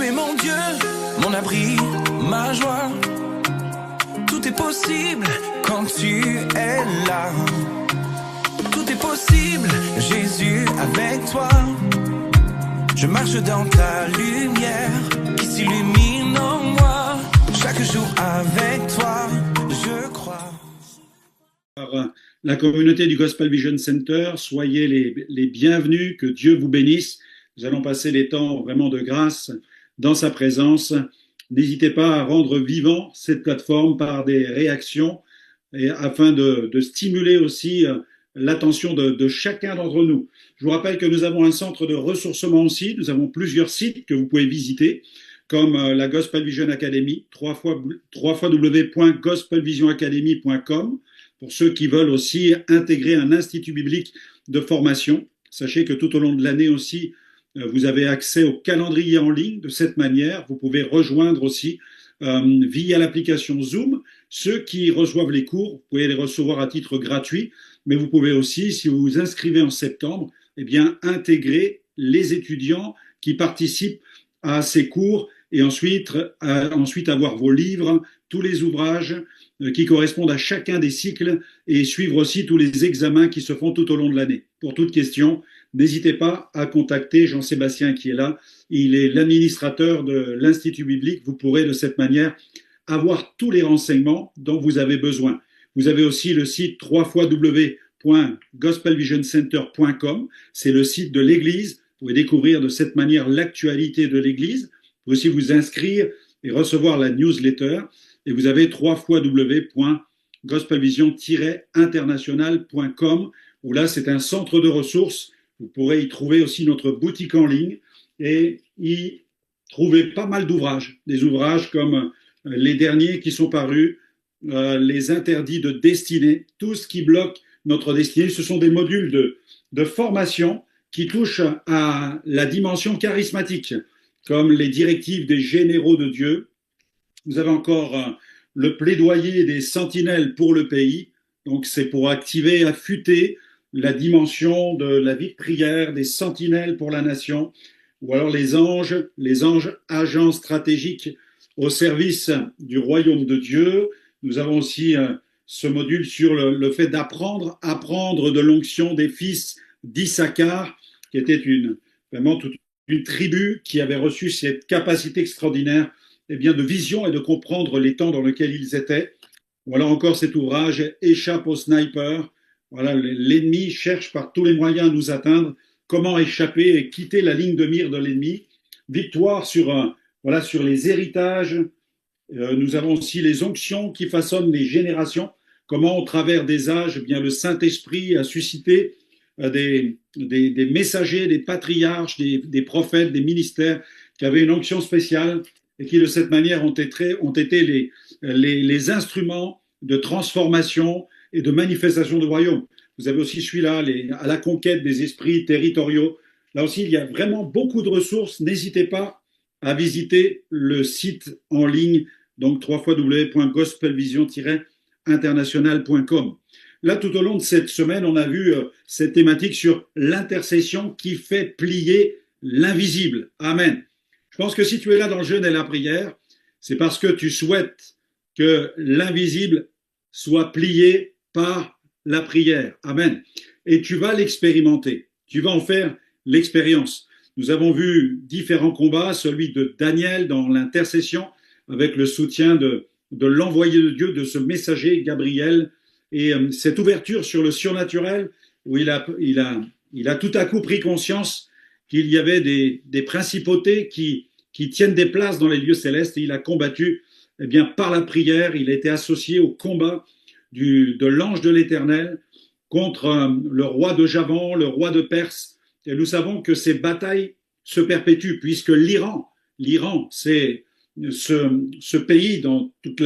es mon Dieu, mon abri, ma joie. Tout est possible quand tu es là. Tout est possible, Jésus, avec toi. Je marche dans ta lumière qui s'illumine en moi. Chaque jour avec toi, je crois. La communauté du Gospel Vision Center, soyez les bienvenus, que Dieu vous bénisse. Nous allons passer des temps vraiment de grâce dans sa présence. N'hésitez pas à rendre vivant cette plateforme par des réactions et afin de stimuler aussi l'attention de chacun d'entre nous. Je vous rappelle que nous avons un centre de ressourcement aussi. Nous avons plusieurs sites que vous pouvez visiter, comme la Gospel Vision Academy, www.gospelvisionacademy.com, pour ceux qui veulent aussi intégrer un institut biblique de formation. Sachez que tout au long de l'année aussi, vous avez accès au calendrier en ligne. De cette manière, vous pouvez rejoindre aussi via l'application Zoom. Ceux qui reçoivent les cours, vous pouvez les recevoir à titre gratuit, mais vous pouvez aussi, si vous vous inscrivez en septembre, eh bien, intégrer les étudiants qui participent à ces cours et ensuite avoir vos livres, tous les ouvrages qui correspondent à chacun des cycles et suivre aussi tous les examens qui se font tout au long de l'année. Pour toute question, n'hésitez pas à contacter Jean-Sébastien qui est là. Il est l'administrateur de l'Institut biblique. Vous pourrez de cette manière avoir tous les renseignements dont vous avez besoin. Vous avez aussi le site www.gospelvisioncenter.com. C'est le site de l'Église. Vous pouvez découvrir de cette manière l'actualité de l'Église. Vous pouvez aussi vous inscrire et recevoir la newsletter. Et vous avez www.gospelvision-international.com où là, c'est un centre de ressources. Vous pourrez y trouver aussi notre boutique en ligne et y trouver pas mal d'ouvrages. Des ouvrages comme les derniers qui sont parus, les interdits de destinée, tout ce qui bloque notre destinée. Ce sont des modules de formation qui touchent à la dimension charismatique, comme les directives des généraux de Dieu. Vous avez encore le plaidoyer des sentinelles pour le pays. Donc, c'est pour activer, affûter la dimension de la vie de prière, des sentinelles pour la nation, ou alors les anges agents stratégiques au service du royaume de Dieu. Nous avons aussi ce module sur le fait apprendre de l'onction des fils d'Issachar, qui était vraiment toute une tribu qui avait reçu cette capacité extraordinaire de vision et de comprendre les temps dans lesquels ils étaient. Voilà encore cet ouvrage, Échappe au sniper. Voilà, l'ennemi cherche par tous les moyens à nous atteindre. Comment échapper et quitter la ligne de mire de l'ennemi? Victoire sur les héritages. Nous avons aussi les onctions qui façonnent les générations. Comment, au travers des âges, le Saint-Esprit a suscité des messagers, des patriarches, des prophètes, des ministères qui avaient une onction spéciale et qui, de cette manière, ont été les instruments de transformation et de manifestation du royaume. Vous avez aussi celui-là, à la conquête des esprits territoriaux. Là aussi, il y a vraiment beaucoup de ressources. N'hésitez pas à visiter le site en ligne, donc www.gospelvision-international.com. Là, tout au long de cette semaine, on a vu cette thématique sur l'intercession qui fait plier l'invisible. Amen. Je pense que si tu es là dans le jeûne et la prière, c'est parce que tu souhaites que l'invisible soit plié par la prière. Amen. Et tu vas l'expérimenter. Tu vas en faire l'expérience. Nous avons vu différents combats, celui de Daniel dans l'intercession, avec le soutien de l'envoyé de Dieu, de ce messager Gabriel, et cette ouverture sur le surnaturel, où il a tout à coup pris conscience qu'il y avait des principautés qui tiennent des places dans les lieux célestes, et il a combattu, par la prière. Il a été associé au combat de l'ange de l'Éternel contre le roi de Javan, le roi de Perse. Et nous savons que ces batailles se perpétuent, puisque l'Iran, c'est ce pays dans toute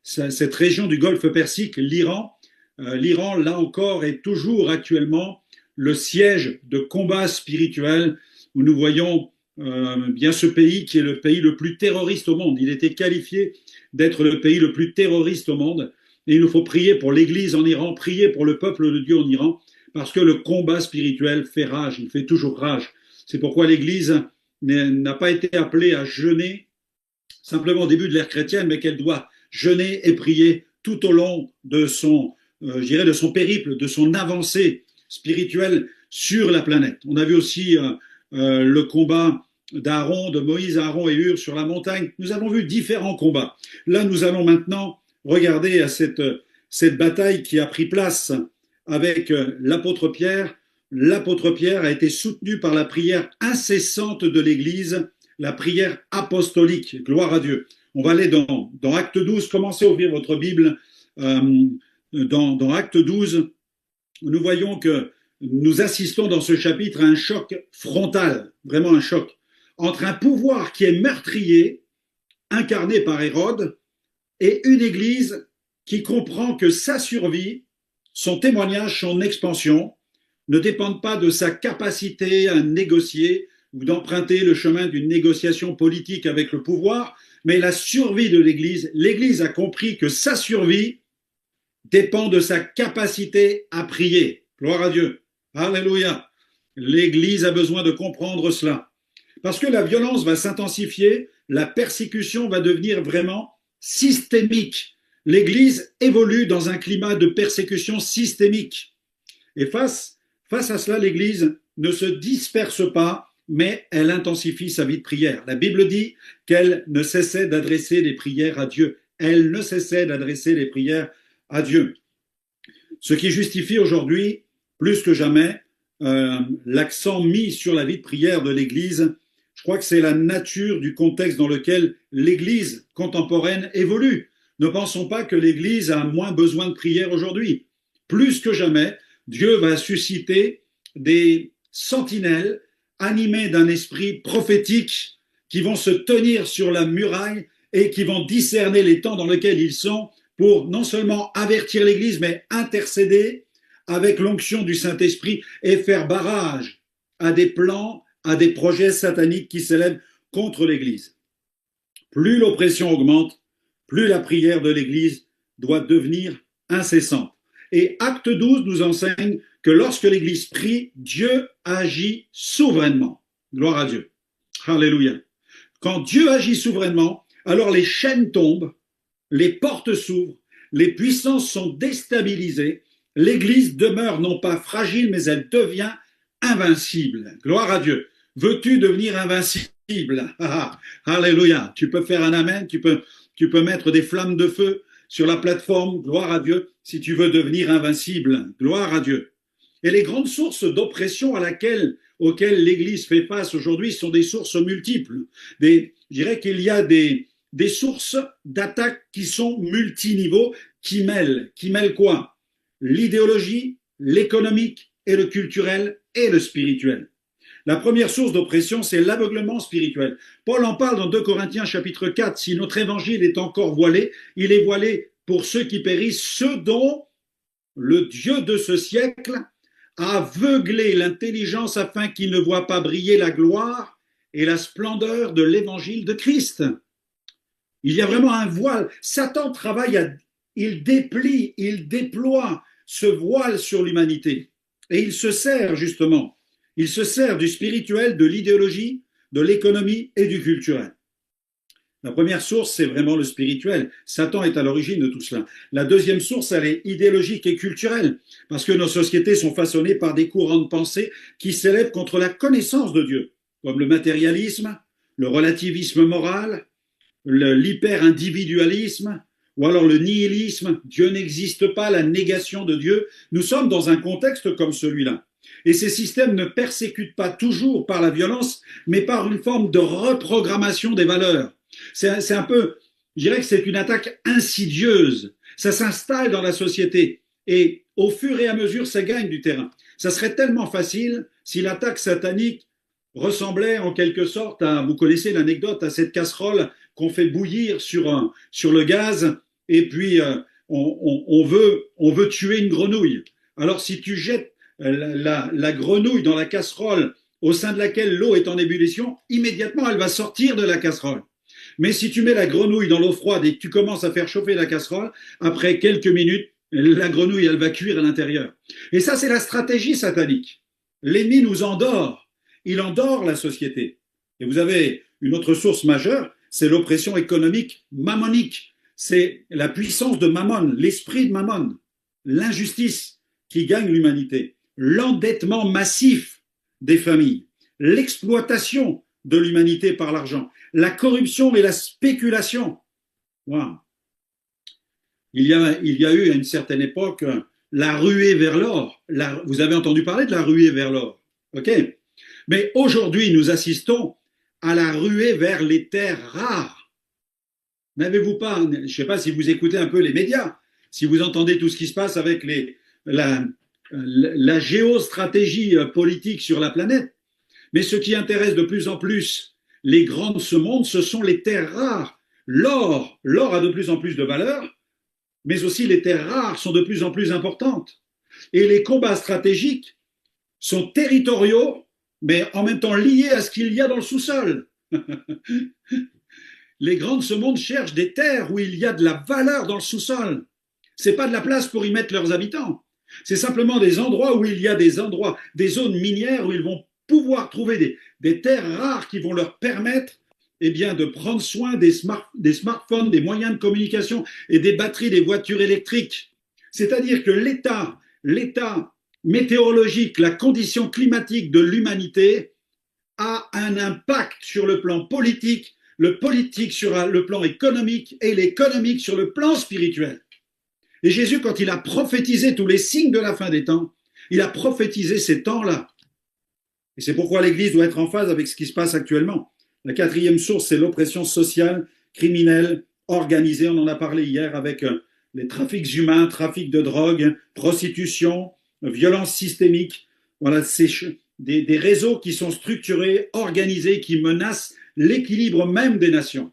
cette région du Golfe Persique, l'Iran, là encore, est toujours actuellement le siège de combats spirituels où nous voyons ce pays qui est le pays le plus terroriste au monde. Il était qualifié d'être le pays le plus terroriste au monde. Et il nous faut prier pour l'Église en Iran, prier pour le peuple de Dieu en Iran, parce que le combat spirituel fait rage, il fait toujours rage. C'est pourquoi l'Église n'a pas été appelée à jeûner simplement au début de l'ère chrétienne, mais qu'elle doit jeûner et prier tout au long de son, je dirais, de son périple, de son avancée spirituelle sur la planète. On a vu aussi le combat d'Aaron, de Moïse, Aaron et Hur sur la montagne. Nous avons vu différents combats. Là, nous allons maintenant regarder à cette bataille qui a pris place avec l'apôtre Pierre. L'apôtre Pierre a été soutenu par la prière incessante de l'Église, la prière apostolique. Gloire à Dieu. On va aller dans Acte 12. Commencez à ouvrir votre Bible. Dans Acte 12, nous voyons que nous assistons dans ce chapitre à un choc frontal, vraiment un choc, entre un pouvoir qui est meurtrier, incarné par Hérode, et une Église qui comprend que sa survie, son témoignage, son expansion ne dépendent pas de sa capacité à négocier ou d'emprunter le chemin d'une négociation politique avec le pouvoir, mais la survie de l'Église. L'Église a compris que sa survie dépend de sa capacité à prier. Gloire à Dieu. Alléluia. L'Église a besoin de comprendre cela. Parce que la violence va s'intensifier, la persécution va devenir vraiment systémique. L'Église évolue dans un climat de persécution systémique. Et face à cela, l'Église ne se disperse pas, mais elle intensifie sa vie de prière. La Bible dit qu'elle ne cessait d'adresser des prières à Dieu. Elle ne cessait d'adresser des prières à Dieu. Ce qui justifie aujourd'hui, plus que jamais, l'accent mis sur la vie de prière de l'Église. Je crois que c'est la nature du contexte dans lequel l'Église contemporaine évolue. Ne pensons pas que l'Église a moins besoin de prière aujourd'hui. Plus que jamais, Dieu va susciter des sentinelles animés d'un esprit prophétique qui vont se tenir sur la muraille et qui vont discerner les temps dans lesquels ils sont pour non seulement avertir l'Église, mais intercéder avec l'onction du Saint-Esprit et faire barrage à des plans, à des projets sataniques qui s'élèvent contre l'Église. Plus l'oppression augmente, plus la prière de l'Église doit devenir incessante. Et Acte 12 nous enseigne que lorsque l'Église prie, Dieu agit souverainement. Gloire à Dieu. Alléluia. Quand Dieu agit souverainement, alors les chaînes tombent, les portes s'ouvrent, les puissances sont déstabilisées, l'Église demeure non pas fragile, mais elle devient invincible. Gloire à Dieu. Veux-tu devenir invincible? Alléluia. Tu peux faire un amen, tu peux mettre des flammes de feu sur la plateforme, gloire à Dieu, si tu veux devenir invincible. Gloire à Dieu. Et les grandes sources d'oppression auxquelles l'Église fait face aujourd'hui sont des sources multiples. Je dirais qu'il y a des sources d'attaque qui sont multiniveaux, qui mêlent quoi? L'idéologie, l'économique et le culturel et le spirituel. La première source d'oppression, c'est l'aveuglement spirituel. Paul en parle dans 2 Corinthiens chapitre 4. Si notre évangile est encore voilé, il est voilé pour ceux qui périssent, ceux dont le Dieu de ce siècle a aveuglé l'intelligence afin qu'ils ne voient pas briller la gloire et la splendeur de l'évangile de Christ. Il y a vraiment un voile. Satan travaille, il déplie, il déploie ce voile sur l'humanité. Et il se sert justement. Il se sert du spirituel, de l'idéologie, de l'économie et du culturel. La première source, c'est vraiment le spirituel. Satan est à l'origine de tout cela. La deuxième source, elle est idéologique et culturelle, parce que nos sociétés sont façonnées par des courants de pensée qui s'élèvent contre la connaissance de Dieu, comme le matérialisme, le relativisme moral, l'hyper-individualisme, ou alors le nihilisme. Dieu n'existe pas, la négation de Dieu. Nous sommes dans un contexte comme celui-là. Et ces systèmes ne persécutent pas toujours par la violence, mais par une forme de reprogrammation des valeurs. C'est un peu, je dirais que c'est une attaque insidieuse. Ça s'installe dans la société et au fur et à mesure, ça gagne du terrain. Ça serait tellement facile si l'attaque satanique ressemblait en quelque sorte à, vous connaissez l'anecdote, à cette casserole qu'on fait bouillir sur le gaz et puis on veut tuer une grenouille. Alors si tu jettes la grenouille dans la casserole au sein de laquelle l'eau est en ébullition, immédiatement elle va sortir de la casserole. Mais si tu mets la grenouille dans l'eau froide et que tu commences à faire chauffer la casserole, après quelques minutes, la grenouille elle va cuire à l'intérieur. Et ça c'est la stratégie satanique. L'ennemi nous endort, il endort la société. Et vous avez une autre source majeure, c'est l'oppression économique mammonique. C'est la puissance de Mammon, l'esprit de Mammon, l'injustice qui gagne l'humanité, l'endettement massif des familles, l'exploitation de l'humanité par l'argent, la corruption et la spéculation. Wow. Il y a eu à une certaine époque la ruée vers l'or. Vous avez entendu parler de la ruée vers l'or, ok? Mais aujourd'hui, nous assistons à la ruée vers les terres rares. N'avez-vous pas, je ne sais pas si vous écoutez un peu les médias, si vous entendez tout ce qui se passe avec la géostratégie politique sur la planète, mais ce qui intéresse de plus en plus les grands de ce monde, ce sont les terres rares. L'or a de plus en plus de valeur, mais aussi les terres rares sont de plus en plus importantes. Et les combats stratégiques sont territoriaux, mais en même temps liés à ce qu'il y a dans le sous-sol. Les grands de ce monde cherchent des terres où il y a de la valeur dans le sous-sol. Ce n'est pas de la place pour y mettre leurs habitants. C'est simplement des endroits où il y a des zones minières où ils vont pouvoir trouver des terres rares qui vont leur permettre de prendre soin des smartphones, des moyens de communication et des batteries des voitures électriques. C'est-à-dire que l'état météorologique, la condition climatique de l'humanité a un impact sur le plan politique, le politique sur le plan économique et l'économique sur le plan spirituel. Et Jésus, quand il a prophétisé tous les signes de la fin des temps, il a prophétisé ces temps-là. Et c'est pourquoi l'Église doit être en phase avec ce qui se passe actuellement. La quatrième source, c'est l'oppression sociale, criminelle, organisée. On en a parlé hier avec les trafics humains, trafic de drogue, prostitution, violence systémique. Voilà, c'est des réseaux qui sont structurés, organisés, qui menacent l'équilibre même des nations.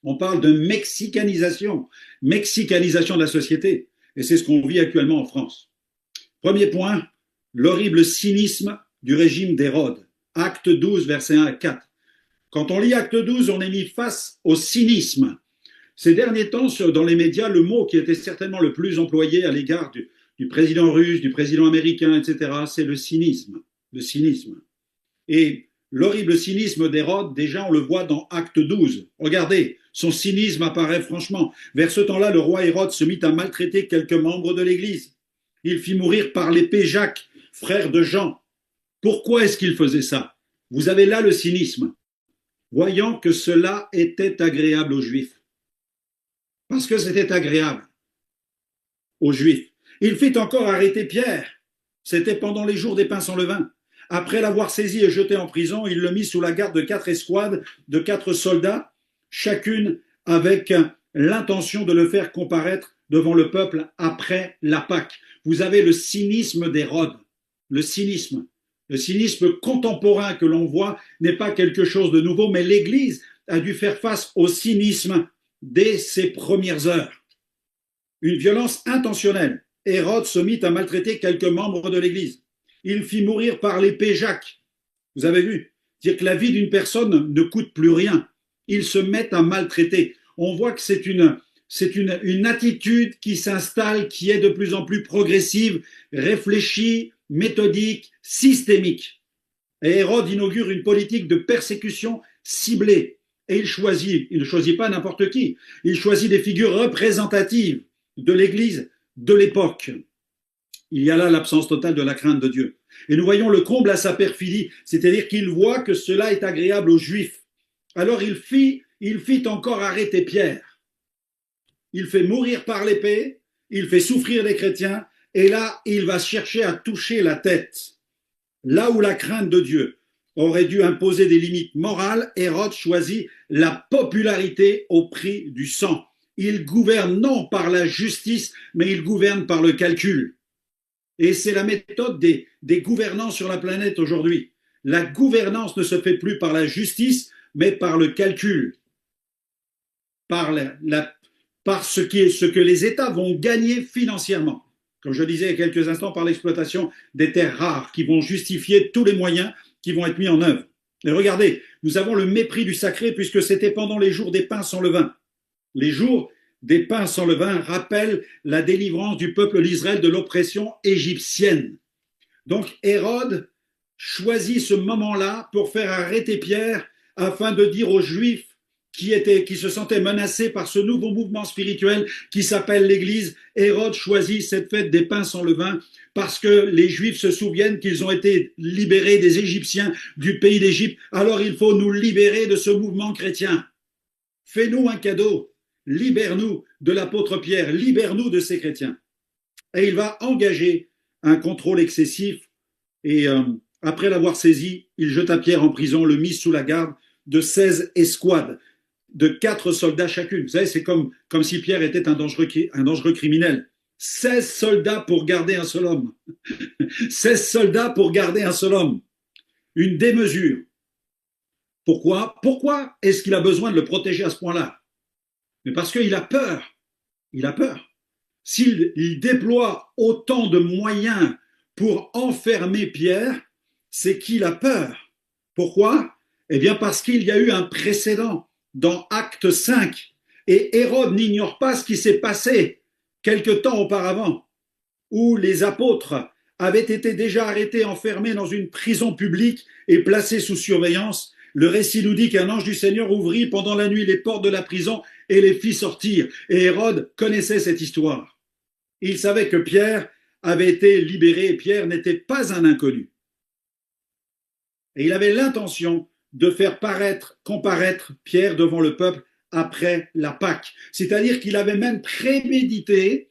On parle de mexicanisation de la société. Et c'est ce qu'on vit actuellement en France. Premier point, l'horrible cynisme du régime d'Hérode. Acte 12, versets 1 à 4. Quand on lit Acte 12, on est mis face au cynisme. Ces derniers temps, dans les médias, le mot qui était certainement le plus employé à l'égard du président russe, du président américain, etc., c'est le cynisme. Le cynisme. Et l'horrible cynisme d'Hérode, déjà, on le voit dans Acte 12. Regardez, son cynisme apparaît franchement. Vers ce temps-là, le roi Hérode se mit à maltraiter quelques membres de l'Église. Il fit mourir par l'épée Jacques, frère de Jean. Pourquoi est-ce qu'il faisait ça? Vous avez là le cynisme. Voyant que cela était agréable aux Juifs. Parce que c'était agréable aux Juifs. Il fit encore arrêter Pierre. C'était pendant les jours des pains sans levain. Après l'avoir saisi et jeté en prison, il le mit sous la garde de 4 escouades, de 4 soldats, chacune avec l'intention de le faire comparaître devant le peuple après la Pâque. Vous avez le cynisme d'Hérode, le cynisme. Le cynisme contemporain que l'on voit n'est pas quelque chose de nouveau, mais l'Église a dû faire face au cynisme dès ses premières heures. Une violence intentionnelle. Hérode se mit à maltraiter quelques membres de l'Église. Il fit mourir par l'épée Jacques. Vous avez vu? Dire que la vie d'une personne ne coûte plus rien. Ils se mettent à maltraiter. On voit que c'est une attitude qui s'installe, qui est de plus en plus progressive, réfléchie, méthodique, systémique. Et Hérode inaugure une politique de persécution ciblée. Et il ne choisit pas n'importe qui. Il choisit des figures représentatives de l'Église de l'époque. Il y a là l'absence totale de la crainte de Dieu. Et nous voyons le comble à sa perfidie, c'est-à-dire qu'il voit que cela est agréable aux Juifs. Alors il fit encore arrêter Pierre. Il fait mourir par l'épée, il fait souffrir les chrétiens, et là, il va chercher à toucher la tête. Là où la crainte de Dieu aurait dû imposer des limites morales, Hérode choisit la popularité au prix du sang. Il gouverne non par la justice, mais il gouverne par le calcul. Et c'est la méthode des gouvernants sur la planète aujourd'hui. La gouvernance ne se fait plus par la justice, mais par le calcul, par ce que les États vont gagner financièrement. Comme je disais il y a quelques instants, par l'exploitation des terres rares qui vont justifier tous les moyens qui vont être mis en œuvre. Et regardez, nous avons le mépris du sacré puisque c'était pendant les jours des pains sans levain. Les jours des pains sans levain rappellent la délivrance du peuple d'Israël de l'oppression égyptienne. Donc Hérode choisit ce moment-là pour faire arrêter Pierre afin de dire aux Juifs qui se sentaient menacés par ce nouveau mouvement spirituel qui s'appelle l'Église, Hérode choisit cette fête des pains sans levain parce que les Juifs se souviennent qu'ils ont été libérés des Égyptiens du pays d'Égypte. Alors il faut nous libérer de ce mouvement chrétien. Fais-nous un cadeau, libère-nous de l'apôtre Pierre, libère-nous de ces chrétiens. Et il va engager un contrôle excessif et après l'avoir saisi, il jeta Pierre en prison, le mit sous la garde de 16 escouades de 4 soldats chacune. Vous savez, c'est comme si Pierre était un dangereux criminel. 16 soldats pour garder un seul homme. 16 soldats pour garder un seul homme. Une démesure. Pourquoi est-ce qu'il a besoin de le protéger à ce point-là? Mais parce qu'il a peur. Il a peur. S'il déploie autant de moyens pour enfermer Pierre, c'est qu'il a peur. Pourquoi? Eh bien parce qu'il y a eu un précédent dans Acte 5. Et Hérode n'ignore pas ce qui s'est passé quelque temps auparavant, où les apôtres avaient été déjà arrêtés, enfermés dans une prison publique et placés sous surveillance. Le récit nous dit qu'un ange du Seigneur ouvrit pendant la nuit les portes de la prison et les fit sortir. Et Hérode connaissait cette histoire. Il savait que Pierre avait été libéré et Pierre n'était pas un inconnu. Et il avait l'intention de faire comparaître Pierre devant le peuple après la Pâque. C'est-à-dire qu'il avait même prémédité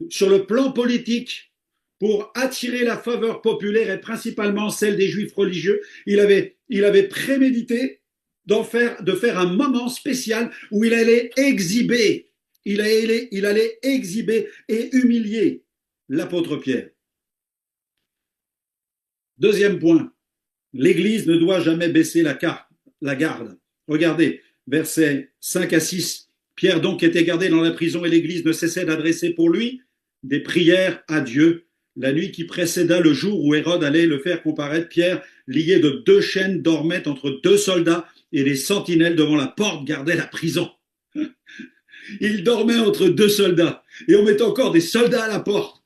sur le plan politique pour attirer la faveur populaire et principalement celle des Juifs religieux. Il avait prémédité de faire un moment spécial où il allait exhiber, il allait exhiber et humilier l'apôtre Pierre. Deuxième point, l'Église ne doit jamais baisser la garde. Regardez, versets 5 à 6. Pierre donc était gardé dans la prison et l'Église ne cessait d'adresser pour lui des prières à Dieu. La nuit qui précéda le jour où Hérode allait le faire comparaître, Pierre, lié de 2 chaînes, dormait entre 2 soldats et les sentinelles devant la porte gardaient la prison. Il dormait entre 2 soldats et on met encore des soldats à la porte.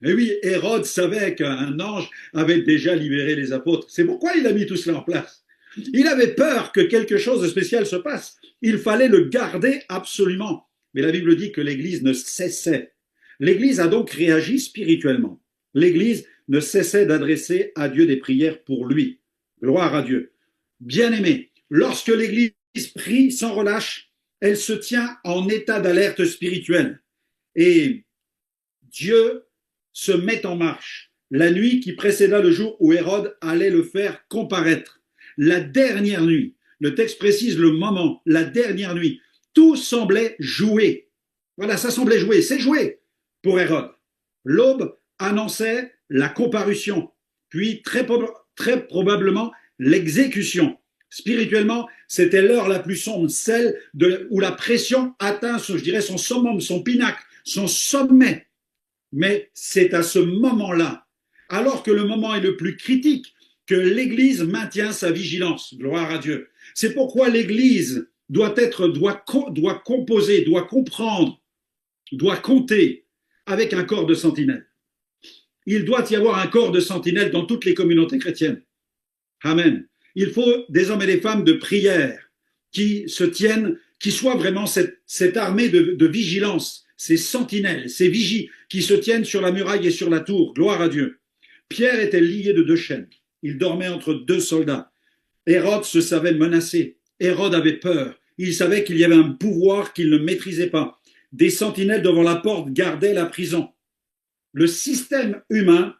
Et oui, Hérode savait qu'un ange avait déjà libéré les apôtres. C'est pourquoi il a mis tout cela en place. Il avait peur que quelque chose de spécial se passe. Il fallait le garder absolument. Mais la Bible dit que l'Église ne cessait. L'Église a donc réagi spirituellement. L'Église ne cessait d'adresser à Dieu des prières pour lui. Gloire à Dieu. Bien-aimés, lorsque l'Église prie sans relâche, elle se tient en état d'alerte spirituelle. Et Dieu se met en marche. La nuit qui précéda le jour où Hérode allait le faire comparaître. La dernière nuit, le texte précise le moment, la dernière nuit, tout semblait jouer. Voilà, ça semblait jouer, c'est joué pour Hérode. L'aube annonçait la comparution, puis très probablement l'exécution. Spirituellement, c'était l'heure la plus sombre, celle où la pression atteint, son summum, son pinacle, son sommet. Mais c'est à ce moment-là, alors que le moment est le plus critique, que l'Église maintient sa vigilance. Gloire à Dieu. C'est pourquoi l'Église doit composer, doit comprendre, doit compter avec un corps de sentinelle. Il doit y avoir un corps de sentinelle dans toutes les communautés chrétiennes. Amen. Il faut des hommes et des femmes de prière qui se tiennent, qui soient vraiment cette armée de vigilance, ces sentinelles, ces vigies qui se tiennent sur la muraille et sur la tour. Gloire à Dieu. Pierre était lié de 2 chaînes. Il dormait entre 2 soldats. Hérode se savait menacé. Hérode avait peur. Il savait qu'il y avait un pouvoir qu'il ne maîtrisait pas. Des sentinelles devant la porte gardaient la prison. Le système humain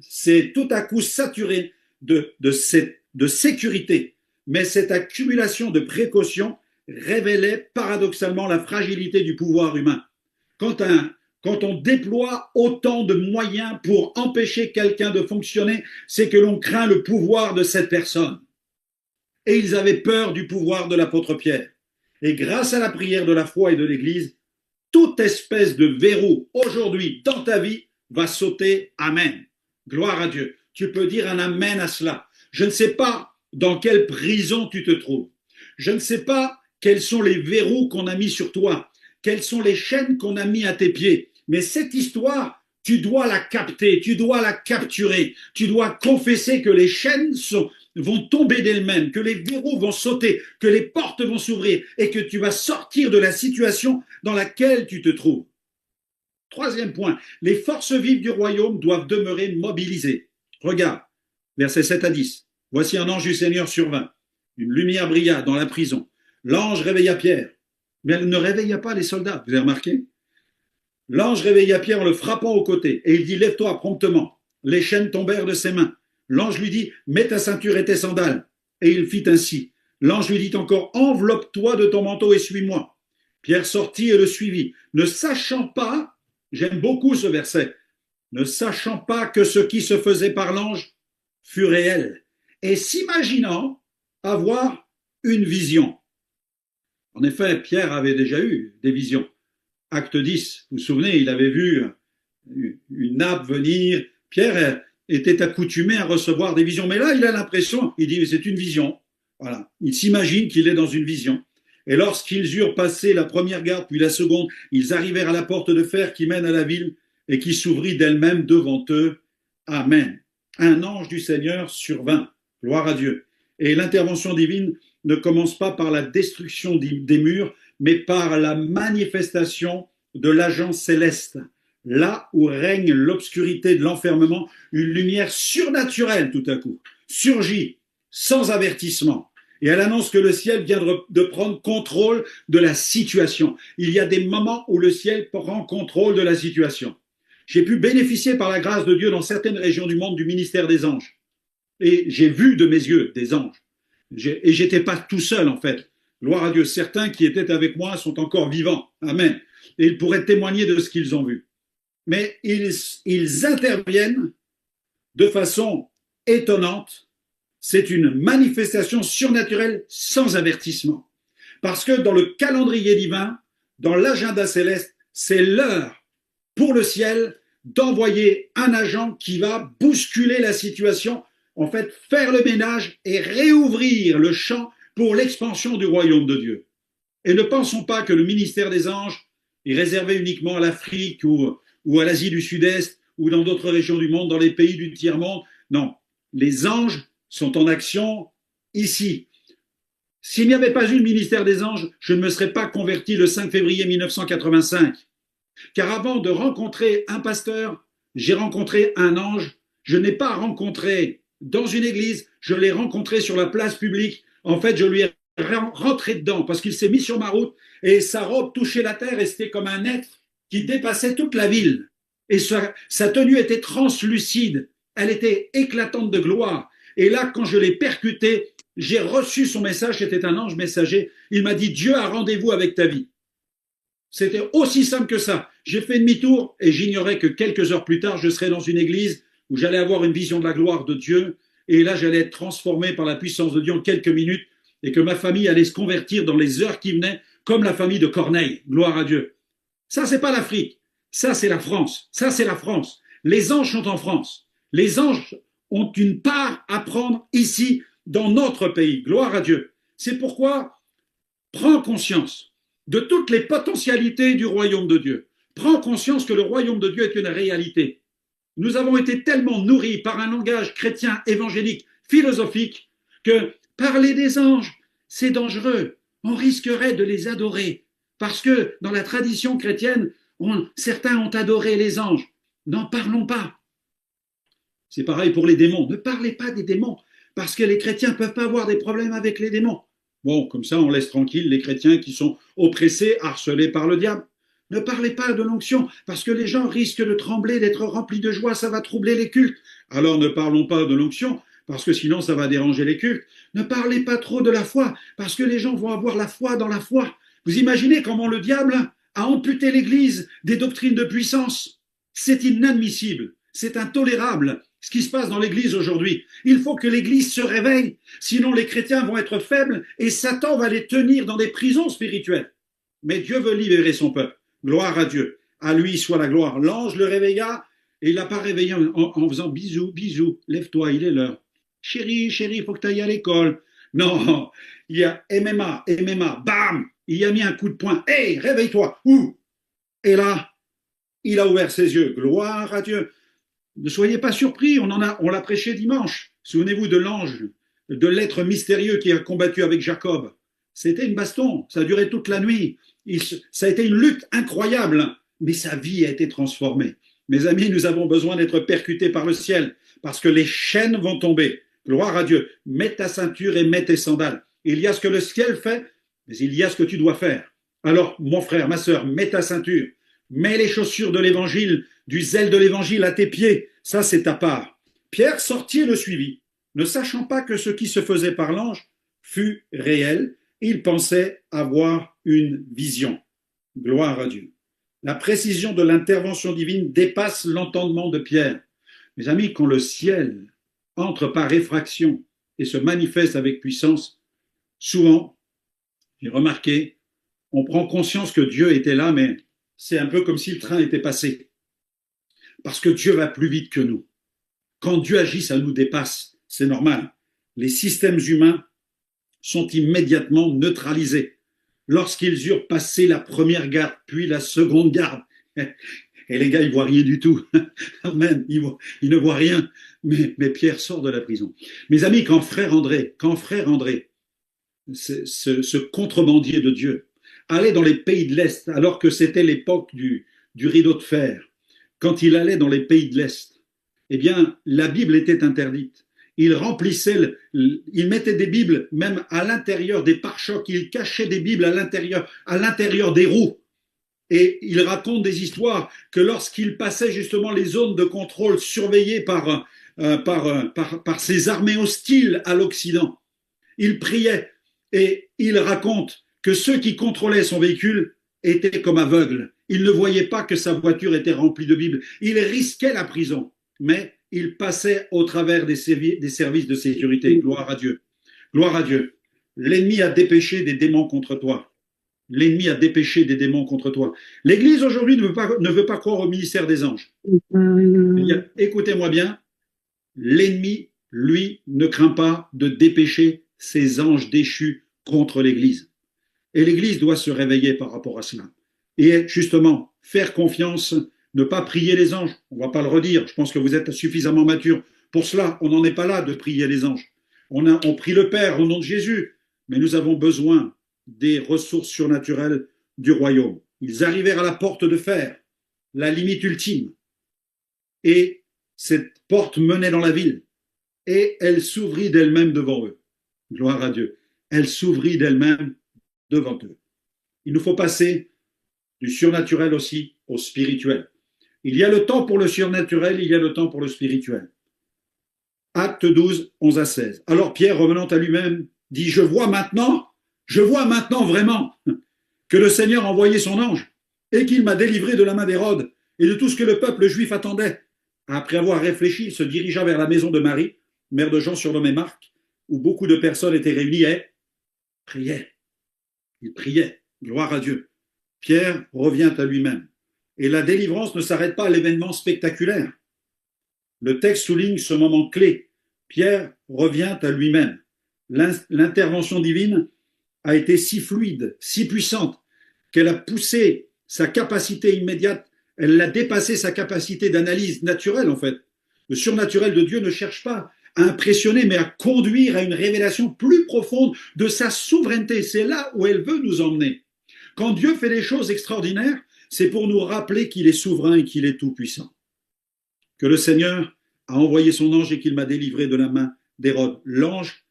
s'est tout à coup saturé de sécurité. Mais cette accumulation de précautions révélait paradoxalement la fragilité du pouvoir humain. Quand on déploie autant de moyens pour empêcher quelqu'un de fonctionner, c'est que l'on craint le pouvoir de cette personne. Et ils avaient peur du pouvoir de l'apôtre Pierre. Et grâce à la prière de la foi et de l'Église, toute espèce de verrou aujourd'hui dans ta vie va sauter. Amen. Gloire à Dieu. Tu peux dire un amen à cela. Je ne sais pas dans quelle prison tu te trouves. Je ne sais pas quels sont les verrous qu'on a mis sur toi. Quelles sont les chaînes qu'on a mis à tes pieds. Mais cette histoire, tu dois la capter, tu dois la capturer, tu dois confesser que les chaînes vont tomber d'elles-mêmes, que les verrous vont sauter, que les portes vont s'ouvrir et que tu vas sortir de la situation dans laquelle tu te trouves. Troisième point, les forces vives du royaume doivent demeurer mobilisées. Regarde, versets 7 à 10. Voici un ange du Seigneur survint. Une lumière brilla dans la prison. L'ange réveilla Pierre, mais elle ne réveilla pas les soldats. Vous avez remarqué? L'ange réveilla Pierre en le frappant au côté et il dit « Lève-toi promptement ». Les chaînes tombèrent de ses mains. L'ange lui dit « Mets ta ceinture et tes sandales ». Et il fit ainsi. L'ange lui dit encore « Enveloppe-toi de ton manteau et suis-moi ». Pierre sortit et le suivit, ne sachant pas, j'aime beaucoup ce verset, ne sachant pas que ce qui se faisait par l'ange fut réel et s'imaginant avoir une vision. En effet, Pierre avait déjà eu des visions. Acte 10, vous vous souvenez, il avait vu une nappe venir. Pierre était accoutumé à recevoir des visions. Mais là, il a l'impression, il dit, c'est une vision. Voilà. Il s'imagine qu'il est dans une vision. Et lorsqu'ils eurent passé la première garde, puis la seconde, ils arrivèrent à la porte de fer qui mène à la ville et qui s'ouvrit d'elle-même devant eux. Amen. Un ange du Seigneur survint. Gloire à Dieu. Et l'intervention divine ne commence pas par la destruction des murs, mais par la manifestation de l'agent céleste. Là où règne l'obscurité de l'enfermement, une lumière surnaturelle tout à coup surgit sans avertissement. Et elle annonce que le ciel vient de prendre contrôle de la situation. Il y a des moments où le ciel prend contrôle de la situation. J'ai pu bénéficier par la grâce de Dieu dans certaines régions du monde du ministère des anges. Et j'ai vu de mes yeux des anges. Et j'étais pas tout seul en fait. Gloire à Dieu. Certains qui étaient avec moi sont encore vivants. Amen. Et ils pourraient témoigner de ce qu'ils ont vu. Mais ils interviennent de façon étonnante. C'est une manifestation surnaturelle sans avertissement. Parce que dans le calendrier divin, dans l'agenda céleste, c'est l'heure pour le ciel d'envoyer un agent qui va bousculer la situation, en fait faire le ménage et réouvrir le champ pour l'expansion du royaume de Dieu. Et ne pensons pas que le ministère des anges est réservé uniquement à l'Afrique ou à l'Asie du Sud-Est ou dans d'autres régions du monde, dans les pays du tiers-monde. Non, les anges sont en action ici. S'il n'y avait pas eu le ministère des anges, je ne me serais pas converti le 5 février 1985. Car avant de rencontrer un pasteur, j'ai rencontré un ange. Je n'ai pas rencontré dans une église, je l'ai rencontré sur la place publique. En fait, je lui ai rentré dedans parce qu'il s'est mis sur ma route et sa robe touchait la terre et c'était comme un être qui dépassait toute la ville. Et sa tenue était translucide, elle était éclatante de gloire. Et là, quand je l'ai percuté, j'ai reçu son message, c'était un ange messager. Il m'a dit, Dieu a rendez-vous avec ta vie. C'était aussi simple que ça. J'ai fait demi-tour et j'ignorais que quelques heures plus tard, je serais dans une église où j'allais avoir une vision de la gloire de Dieu. Et là, j'allais être transformé par la puissance de Dieu en quelques minutes et que ma famille allait se convertir dans les heures qui venaient, comme la famille de Corneille. Gloire à Dieu. Ça, c'est pas l'Afrique. Ça, c'est la France. Ça, c'est la France. Les anges sont en France. Les anges ont une part à prendre ici, dans notre pays. Gloire à Dieu. C'est pourquoi, prends conscience de toutes les potentialités du royaume de Dieu. Prends conscience que le royaume de Dieu est une réalité. Nous avons été tellement nourris par un langage chrétien, évangélique, philosophique, que parler des anges, c'est dangereux. On risquerait de les adorer. Parce que dans la tradition chrétienne, certains ont adoré les anges. N'en parlons pas. C'est pareil pour les démons. Ne parlez pas des démons, parce que les chrétiens ne peuvent pas avoir des problèmes avec les démons. Bon, comme ça, on laisse tranquille les chrétiens qui sont oppressés, harcelés par le diable. Ne parlez pas de l'onction, parce que les gens risquent de trembler, d'être remplis de joie, ça va troubler les cultes. Alors ne parlons pas de l'onction, parce que sinon ça va déranger les cultes. Ne parlez pas trop de la foi, parce que les gens vont avoir la foi dans la foi. Vous imaginez comment le diable a amputé l'Église des doctrines de puissance? C'est inadmissible, c'est intolérable ce qui se passe dans l'Église aujourd'hui. Il faut que l'Église se réveille, sinon les chrétiens vont être faibles et Satan va les tenir dans des prisons spirituelles. Mais Dieu veut libérer son peuple. Gloire à Dieu. À lui soit la gloire. L'ange le réveilla et il l'a pas réveillé en faisant bisous, bisous, lève-toi, il est l'heure. Chérie, chérie, il faut que tu ailles à l'école. Non, il y a MMA, bam, il y a mis un coup de poing. Hé, réveille-toi. Ouh. Et là, il a ouvert ses yeux. Gloire à Dieu. Ne soyez pas surpris, on l'a prêché dimanche. Souvenez-vous de l'ange, de l'être mystérieux qui a combattu avec Jacob. C'était une baston, ça a duré toute la nuit. Ça a été une lutte incroyable, mais sa vie a été transformée. Mes amis, nous avons besoin d'être percutés par le ciel, parce que les chaînes vont tomber. Gloire à Dieu. Mets ta ceinture et mets tes sandales. Il y a ce que le ciel fait, mais il y a ce que tu dois faire. Alors, mon frère, ma sœur, mets ta ceinture, mets les chaussures de l'évangile, du zèle de l'évangile à tes pieds. Ça, c'est ta part. Pierre sortit et le suivit, ne sachant pas que ce qui se faisait par l'ange fut réel. Il pensait avoir une vision. Gloire à Dieu. La précision de l'intervention divine dépasse l'entendement de Pierre. Mes amis, quand le ciel entre par effraction et se manifeste avec puissance, souvent, j'ai remarqué, on prend conscience que Dieu était là, mais c'est un peu comme si le train était passé. Parce que Dieu va plus vite que nous. Quand Dieu agit, ça nous dépasse. C'est normal. Les systèmes humains sont immédiatement neutralisés lorsqu'ils eurent passé la première garde, puis la seconde garde. Et les gars, ils voient rien du tout. Amen. Ils ne voient rien. Mais Pierre sort de la prison. Mes amis, quand frère André, ce contrebandier de Dieu, allait dans les pays de l'Est, alors que c'était l'époque du rideau de fer, quand il allait dans les pays de l'Est, eh bien, la Bible était interdite. Il remplissait, il mettait des Bibles même à l'intérieur des pare-chocs, il cachait des Bibles à l'intérieur des roues. Et il raconte des histoires que lorsqu'il passait justement les zones de contrôle surveillées par ces armées hostiles à l'Occident, il priait et il raconte que ceux qui contrôlaient son véhicule étaient comme aveugles. Ils ne voyaient pas que sa voiture était remplie de Bibles. Il risquait la prison, mais il passait au travers des services de sécurité. Gloire à Dieu. Gloire à Dieu. L'ennemi a dépêché des démons contre toi. L'ennemi a dépêché des démons contre toi. L'Église aujourd'hui ne veut pas croire au ministère des anges. Écoutez-moi bien, l'ennemi, lui, ne craint pas de dépêcher ses anges déchus contre l'Église. Et l'Église doit se réveiller par rapport à cela. Et justement, faire confiance, ne pas prier les anges. On ne va pas le redire, je pense que vous êtes suffisamment mature pour cela. On n'en est pas là de prier les anges. On prie le Père au nom de Jésus, mais nous avons besoin des ressources surnaturelles du royaume. Ils arrivèrent à la porte de fer, la limite ultime. Et cette porte menait dans la ville. Et elle s'ouvrit d'elle-même devant eux. Gloire à Dieu. Elle s'ouvrit d'elle-même devant eux. Il nous faut passer du surnaturel aussi au spirituel. Il y a le temps pour le surnaturel, il y a le temps pour le spirituel. Acte 12, 11 à 16. Alors Pierre, revenant à lui-même, dit, je vois maintenant vraiment que le Seigneur a envoyé son ange et qu'il m'a délivré de la main d'Hérode et de tout ce que le peuple juif attendait. Après avoir réfléchi, il se dirigea vers la maison de Marie, mère de Jean surnommé Marc, où beaucoup de personnes étaient réunies et priaient. Il priait. Gloire à Dieu. Pierre revient à lui-même. Et la délivrance ne s'arrête pas à l'événement spectaculaire. Le texte souligne ce moment clé. Pierre revient à lui-même. L'intervention divine a été si fluide, si puissante, qu'elle a poussé sa capacité immédiate, elle l'a dépassé sa capacité d'analyse naturelle en fait. Le surnaturel de Dieu ne cherche pas à impressionner, mais à conduire à une révélation plus profonde de sa souveraineté. C'est là où elle veut nous emmener. Quand Dieu fait des choses extraordinaires, c'est pour nous rappeler qu'il est souverain et qu'il est tout-puissant. Que le Seigneur a envoyé son ange et qu'il m'a délivré de la main d'Hérode. L'ange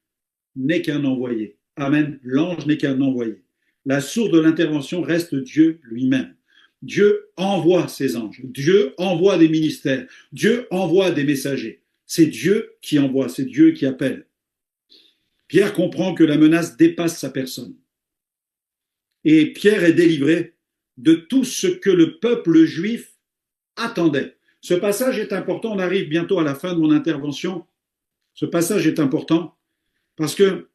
n'est qu'un envoyé. Amen. L'ange n'est qu'un envoyé. La source de l'intervention reste Dieu lui-même. Dieu envoie ses anges. Dieu envoie des ministères. Dieu envoie des messagers. C'est Dieu qui envoie, c'est Dieu qui appelle. Pierre comprend que la menace dépasse sa personne. Et Pierre est délivré de tout ce que le peuple juif attendait. Ce passage est important, on arrive bientôt à la fin de mon intervention. Ce passage est important parce que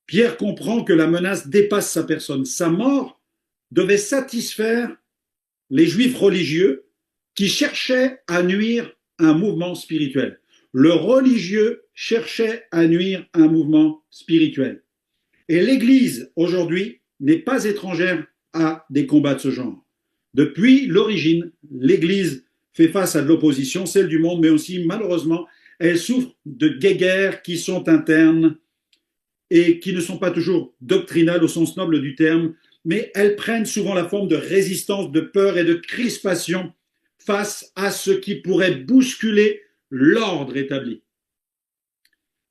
Pierre comprend que la menace dépasse sa personne. Sa mort devait satisfaire les juifs religieux qui cherchaient à nuire à un mouvement spirituel. Le religieux cherchait à nuire à un mouvement spirituel. Et l'Église, aujourd'hui, n'est pas étrangère à des combats de ce genre. Depuis l'origine, l'Église fait face à de l'opposition, celle du monde, mais aussi, malheureusement, elle souffre de guéguerres qui sont internes et qui ne sont pas toujours doctrinales au sens noble du terme, mais elles prennent souvent la forme de résistance, de peur et de crispation face à ce qui pourrait bousculer l'ordre établi.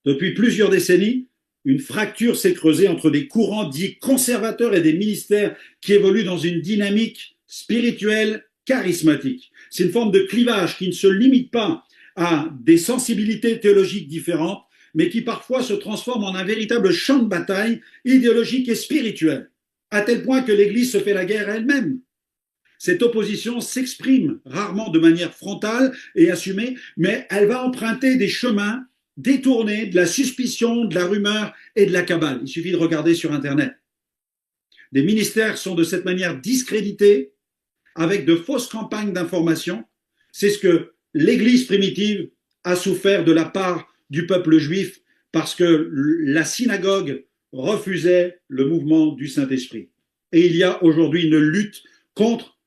Depuis plusieurs décennies, une fracture s'est creusée entre des courants dits conservateurs et des ministères qui évoluent dans une dynamique spirituelle charismatique. C'est une forme de clivage qui ne se limite pas à des sensibilités théologiques différentes, mais qui parfois se transforme en un véritable champ de bataille idéologique et spirituel, à tel point que l'Église se fait la guerre elle-même. Cette opposition s'exprime rarement de manière frontale et assumée, mais elle va emprunter des chemins détournés de la suspicion, de la rumeur et de la cabale. Il suffit de regarder sur Internet. Des ministères sont de cette manière discrédités avec de fausses campagnes d'information. C'est ce que l'Église primitive a souffert de la part du peuple juif parce que la synagogue refusait le mouvement du Saint-Esprit. Et il y a aujourd'hui une lutte contre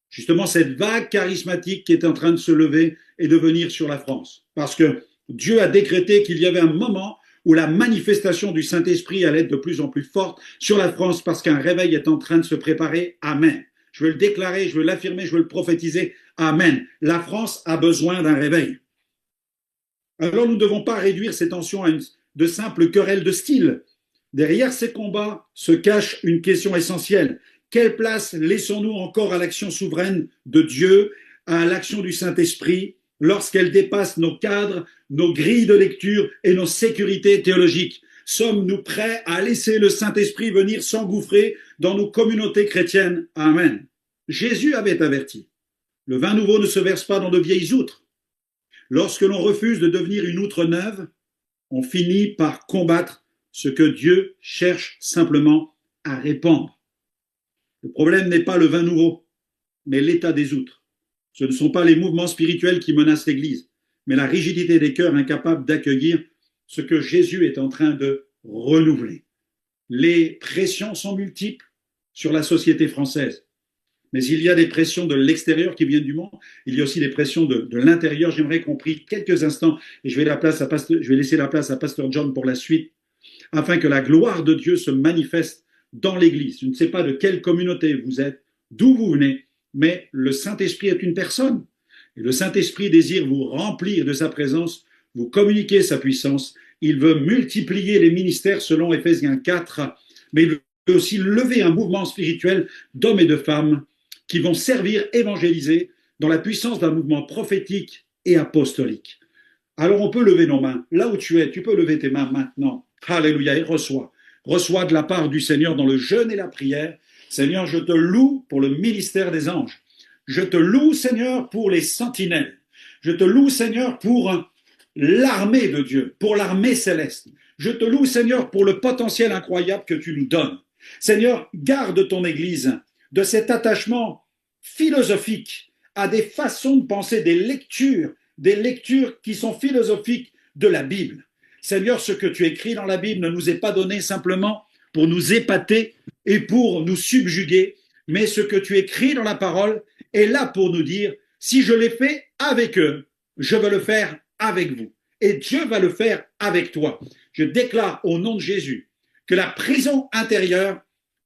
justement cette vague charismatique qui est en train de se lever et de venir sur la France. Parce que Dieu a décrété qu'il y avait un moment où la manifestation du Saint-Esprit allait être de plus en plus forte sur la France parce qu'un réveil est en train de se préparer. Amen. Je veux le déclarer, je veux l'affirmer, je veux le prophétiser. Amen. La France a besoin d'un réveil. Alors nous ne devons pas réduire ces tensions à de simples querelles de style. Derrière ces combats se cache une question essentielle. Quelle place laissons-nous encore à l'action souveraine de Dieu, à l'action du Saint-Esprit, lorsqu'elle dépasse nos cadres, nos grilles de lecture et nos sécurités théologiques? Sommes-nous prêts à laisser le Saint-Esprit venir s'engouffrer dans nos communautés chrétiennes? Amen. Jésus avait averti. Le vin nouveau ne se verse pas dans de vieilles outres. Lorsque l'on refuse de devenir une outre neuve, on finit par combattre ce que Dieu cherche simplement à répandre. Le problème n'est pas le vin nouveau, mais l'état des outres. Ce ne sont pas les mouvements spirituels qui menacent l'Église, mais la rigidité des cœurs incapables d'accueillir ce que Jésus est en train de renouveler. Les pressions sont multiples sur la société française, mais il y a des pressions de l'extérieur qui viennent du monde, il y a aussi des pressions de l'intérieur. J'aimerais qu'on prie quelques instants, et je vais laisser la place à Pasteur John pour la suite, afin que la gloire de Dieu se manifeste dans l'Église. Je ne sais pas de quelle communauté vous êtes, d'où vous venez, mais le Saint-Esprit est une personne. Et le Saint-Esprit désire vous remplir de sa présence, vous communiquer sa puissance. Il veut multiplier les ministères selon Éphésiens 4, mais il veut aussi lever un mouvement spirituel d'hommes et de femmes qui vont servir, évangéliser dans la puissance d'un mouvement prophétique et apostolique. Alors on peut lever nos mains. Là où tu es, tu peux lever tes mains maintenant. Alléluia, et reçois. Reçois de la part du Seigneur dans le jeûne et la prière. Seigneur, je te loue pour le ministère des anges. Je te loue, Seigneur, pour les sentinelles. Je te loue, Seigneur, pour l'armée de Dieu, pour l'armée céleste. Je te loue, Seigneur, pour le potentiel incroyable que tu nous donnes. Seigneur, garde ton Église de cet attachement philosophique à des façons de penser, des lectures qui sont philosophiques de la Bible. Seigneur, ce que tu écris dans la Bible ne nous est pas donné simplement pour nous épater et pour nous subjuguer, mais ce que tu écris dans la parole est là pour nous dire, si je l'ai fait avec eux, je veux le faire avec vous. Et Dieu va le faire avec toi. Je déclare au nom de Jésus que la prison intérieure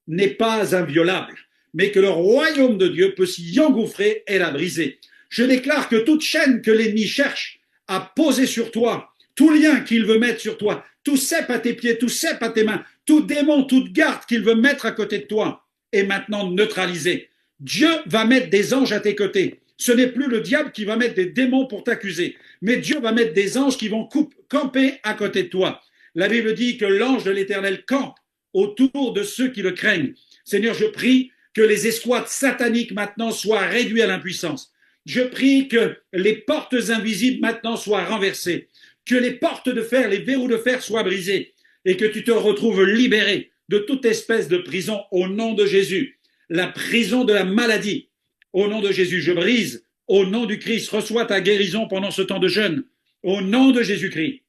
n'est pas inviolable, mais que le royaume de Dieu peut s'y engouffrer et la briser. Je déclare que toute chaîne que l'ennemi cherche à poser sur toi, tout lien qu'il veut mettre sur toi, tout cep à tes pieds, tout cep à tes mains, tout démon, toute garde qu'il veut mettre à côté de toi est maintenant neutralisé. Dieu va mettre des anges à tes côtés. Ce n'est plus le diable qui va mettre des démons pour t'accuser, mais Dieu va mettre des anges qui vont camper à côté de toi. La Bible dit que l'ange de l'Éternel campe autour de ceux qui le craignent. Seigneur, je prie que les escouades sataniques maintenant soient réduits à l'impuissance. Je prie que les portes invisibles maintenant soient renversées, que les portes de fer, les verrous de fer soient brisés et que tu te retrouves libéré de toute espèce de prison au nom de Jésus. La prison de la maladie, au nom de Jésus, je brise. Au nom du Christ, reçois ta guérison pendant ce temps de jeûne. Au nom de Jésus-Christ.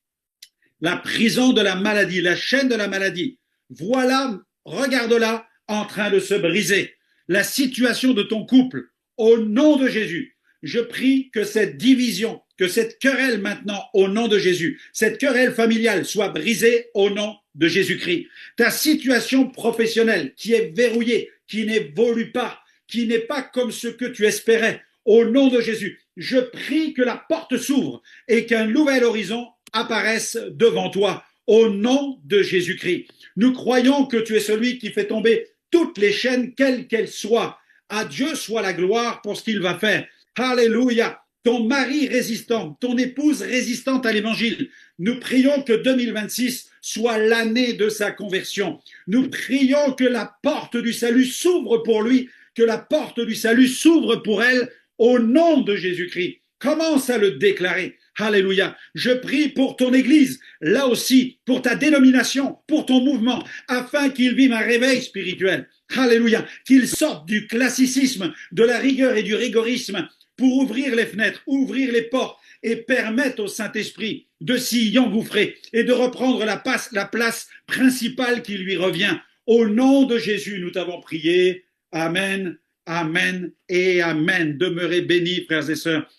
La prison de la maladie, la chaîne de la maladie, voilà, regarde-la, en train de se briser. La situation de ton couple, au nom de Jésus. Je prie que cette division, que cette querelle maintenant, au nom de Jésus, cette querelle familiale soit brisée au nom de Jésus-Christ. Ta situation professionnelle qui est verrouillée, qui n'évolue pas, qui n'est pas comme ce que tu espérais, au nom de Jésus, je prie que la porte s'ouvre et qu'un nouvel horizon apparaisse devant toi, au nom de Jésus-Christ. Nous croyons que tu es celui qui fait tomber toutes les chaînes, quelles qu'elles soient. À Dieu soit la gloire pour ce qu'il va faire. Alléluia. Ton mari résistant, ton épouse résistante à l'évangile. Nous prions que 2026 soit l'année de sa conversion. Nous prions que la porte du salut s'ouvre pour lui, que la porte du salut s'ouvre pour elle au nom de Jésus-Christ. Commence à le déclarer. Alléluia. Je prie pour ton Église, là aussi, pour ta dénomination, pour ton mouvement, afin qu'il vive un réveil spirituel. Alléluia. Qu'il sorte du classicisme, de la rigueur et du rigorisme pour ouvrir les fenêtres, ouvrir les portes et permettre au Saint-Esprit de s'y engouffrer et de reprendre la place principale qui lui revient. Au nom de Jésus, nous t'avons prié. Amen, amen et amen. Demeurez bénis, frères et sœurs.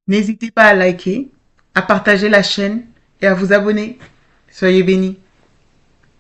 N'hésitez pas à liker, à partager la chaîne et à vous abonner. Soyez bénis.